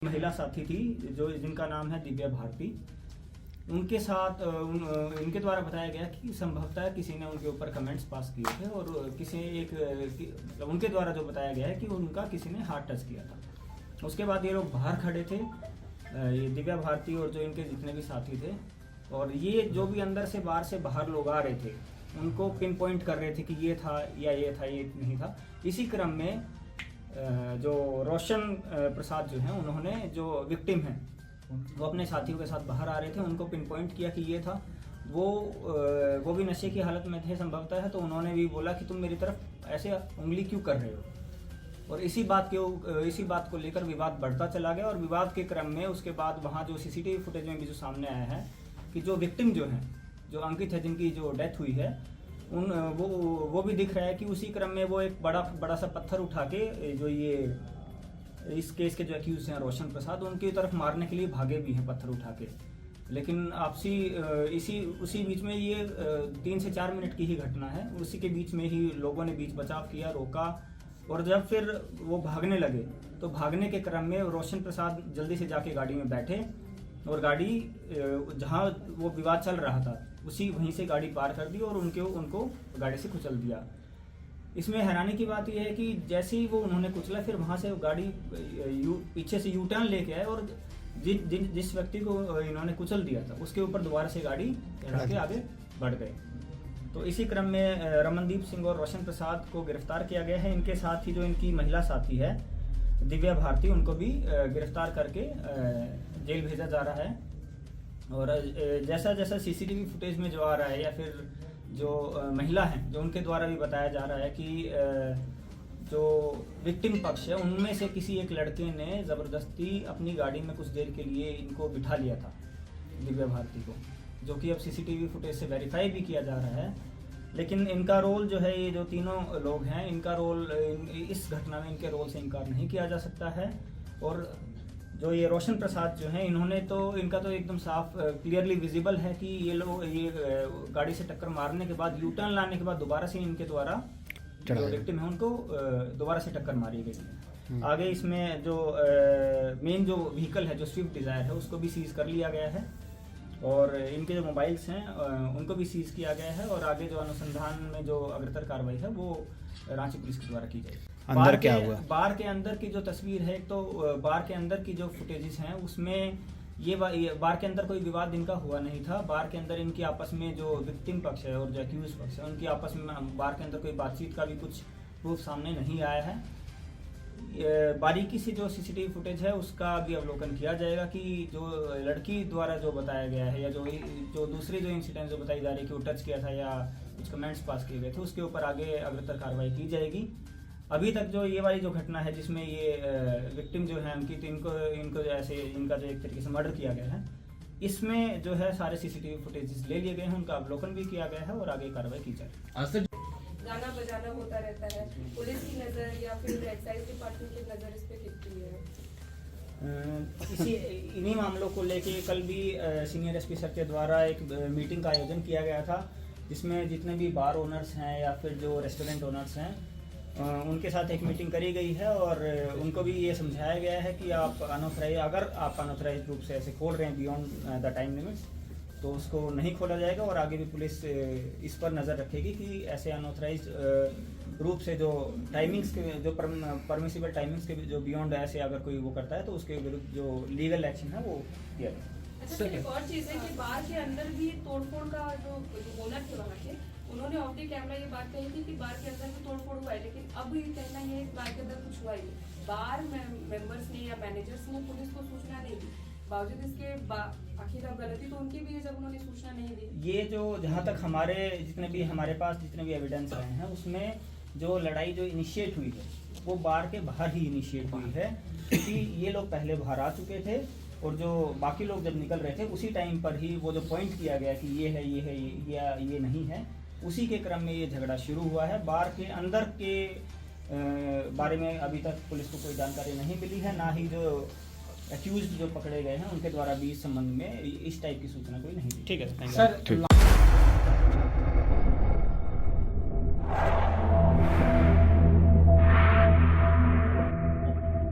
महिला साथी थी जो जिनका नाम है दिव्या भारती। उनके साथ इनके द्वारा बताया गया कि संभवतः किसी ने उनके ऊपर कमेंट्स पास किए थे और उनके द्वारा जो बताया गया है कि उनका किसी ने हाथ टच किया था। उसके बाद ये लोग बाहर खड़े थे, ये दिव्या भारती और जो इनके जितने भी साथी थे, और ये जो भी अंदर से बाहर लोग आ रहे थे उनको पिन पॉइंट कर रहे थे कि ये था या ये था, ये नहीं था। इसी क्रम में जो रोशन प्रसाद जो हैं, उन्होंने जो विक्टिम हैं वो अपने साथियों के साथ बाहर आ रहे थे, उनको पिन पॉइंट किया कि ये था। वो भी नशे की हालत में थे संभवतः है, तो उन्होंने भी बोला कि तुम मेरी तरफ ऐसे उंगली क्यों कर रहे हो। और इसी बात को लेकर विवाद बढ़ता चला गया। और विवाद के क्रम में उसके बाद वहाँ जो सीसीटीवी फुटेज में भी जो सामने आया है कि जो विक्टिम जो हैं, जो अंकित है, जिनकी जो डेथ हुई है, वो भी दिख रहा है कि उसी क्रम में वो एक बड़ा सा पत्थर उठा के जो ये इस केस के जो एक्यूज हैं रोशन प्रसाद, उनकी तरफ मारने के लिए भागे भी हैं पत्थर उठा के। लेकिन आपसी उसी बीच में ये 3 से 4 मिनट की ही घटना है। उसी के बीच में ही लोगों ने बीच बचाव किया, रोका, और जब फिर वो भागने लगे तो भागने के क्रम में रोशन प्रसाद जल्दी से जाके गाड़ी में बैठे और गाड़ी जहाँ वो विवाद चल रहा था वहीं से गाड़ी पार कर दी और उनको गाड़ी से कुचल दिया। इसमें हैरानी की बात यह है कि जैसे ही वो उन्होंने कुचला, फिर वहाँ से गाड़ी पीछे से यू टर्न लेके आए और जिस व्यक्ति को इन्होंने कुचल दिया था उसके ऊपर दोबारा से गाड़ी चढ़ा के आगे बढ़ गए। तो इसी क्रम में रमनदीप सिंह और रोशन प्रसाद को गिरफ्तार किया गया है। इनके साथ ही जो इनकी महिला साथी है दिव्या भारती, उनको भी गिरफ्तार करके जेल भेजा जा रहा है। और जैसा जैसा सीसीटीवी फुटेज में जो आ रहा है या फिर जो महिला हैं, जो उनके द्वारा भी बताया जा रहा है कि जो विक्टिम पक्ष है उनमें से किसी एक लड़के ने ज़बरदस्ती अपनी गाड़ी में कुछ देर के लिए इनको बिठा लिया था, दिव्या भारती को, जो कि अब सीसीटीवी फुटेज से वेरीफाई भी किया जा रहा है। लेकिन इनका रोल जो है, ये जो तीनों लोग हैं, इनका रोल इस घटना में इनके रोल से इनकार नहीं किया जा सकता है। और जो ये रोशन प्रसाद जो हैं, इनका तो एकदम साफ क्लियरली विजिबल है कि ये गाड़ी से टक्कर मारने के बाद, यू टर्न लाने के बाद दोबारा से इनके द्वारा जो विक्टिम है उनको दोबारा से टक्कर मारी गई। आगे इसमें जो मेन जो व्हीकल है, जो स्विफ्ट डिज़ायर है, उसको भी सीज कर लिया गया है और इनके जो मोबाइल्स हैं उनको भी सीज किया गया है। और आगे जो अनुसंधान में जो अग्रतर कार्रवाई है वो रांची पुलिस के द्वारा की जाएगी। अंदर क्या हुआ? बार के अंदर की जो तस्वीर है, तो बार के अंदर की जो फुटेजेस हैं उसमें ये बार के अंदर कोई विवाद इनका हुआ नहीं था। बार के अंदर इनकी आपस में जो विक्टिम पक्ष है और जो एक्यूज पक्ष है, उनकी आपस में बार के अंदर कोई बातचीत का भी कुछ प्रूफ सामने नहीं आया है। बारीकी से जो सीसीटीवी फुटेज है उसका भी अवलोकन किया जाएगा कि जो लड़की द्वारा जो बताया गया है या जो दूसरे जो इंसिडेंट जो बताई जा रही है कि वो टच किया था या कुछ कमेंट्स पास किए गए थे, उसके ऊपर आगे अग्रतर कार्रवाई की जाएगी। अभी तक जो ये वाली जो घटना है जिसमें ये विक्टिम जो है अंकित, इनको ऐसे इनका जो एक तरीके से मर्डर किया गया है, इसमें जो है सारे सीसीटीवी फुटेजेस ले लिए गए हैं, उनका अवलोकन भी किया गया है और आगे कार्रवाई की जाएगी। गाना बजाना होता रहता है, पुलिस की नज़र या फिर एक्साइज डिपार्टमेंट की नज़र इस पे कितनी है? इन्हीं मामलों को लेके कल भी सीनियर एसपी सर के द्वारा एक मीटिंग का आयोजन किया गया था, जिसमें जितने भी बार ओनर्स हैं या फिर जो रेस्टोरेंट ओनर्स हैं उनके साथ एक मीटिंग करी गई है और उनको भी ये समझाया गया है कि अगर आप अनऑथराइज रूप से ऐसे खोल रहे हैं बियॉन्ड द टाइम लिमिट्स, तो उसको नहीं खोला जाएगा। और आगे भी पुलिस इस पर नज़र रखेगी कि ऐसे अनऑथराइज रूप से जो टाइमिंग्स के जो परमिसिबल टाइमिंग्स के जो बियॉन्ड ऐसे अगर कोई वो करता है तो उसके विरुद्ध जो लीगल एक्शन है वो किया जाए। अच्छा, एक और चीज़ है कि बार के अंदर भी तोड़फोड़ का जो ओनर थे वहाँ के, उन्होंने ऑफ द कैमरा ये बात कही थी कि बार के अंदर भी तोड़फोड़ हुआ है, लेकिन अब ये कहना ये बार के अंदर कुछ हुआ ही नहीं। बार मेंबर्स ने या मैनेजर्स ने पुलिस को सूचना नहीं दी, बावजूद इसके आखिर अब गलती तो उनकी भी है जब उन्होंने सूचना नहीं दी। ये जो जहाँ तक हमारे पास जितने भी एविडेंस आए हैं उसमें जो लड़ाई जो इनिशिएट हुई है वो बार के बाहर ही इनिशिएट हुई है, क्योंकि ये लोग पहले बाहर आ चुके थे और जो बाकी लोग जब निकल रहे थे उसी टाइम पर ही वो जो पॉइंट किया गया कि ये है या ये नहीं है, उसी के क्रम में ये झगड़ा शुरू हुआ है। बार के अंदर के बारे में अभी तक पुलिस को कोई जानकारी नहीं मिली है, ना ही जो एक्यूज जो पकड़े गए हैं उनके द्वारा भी इस संबंध में इस टाइप की सूचना कोई नहीं दी। ठीक है सर।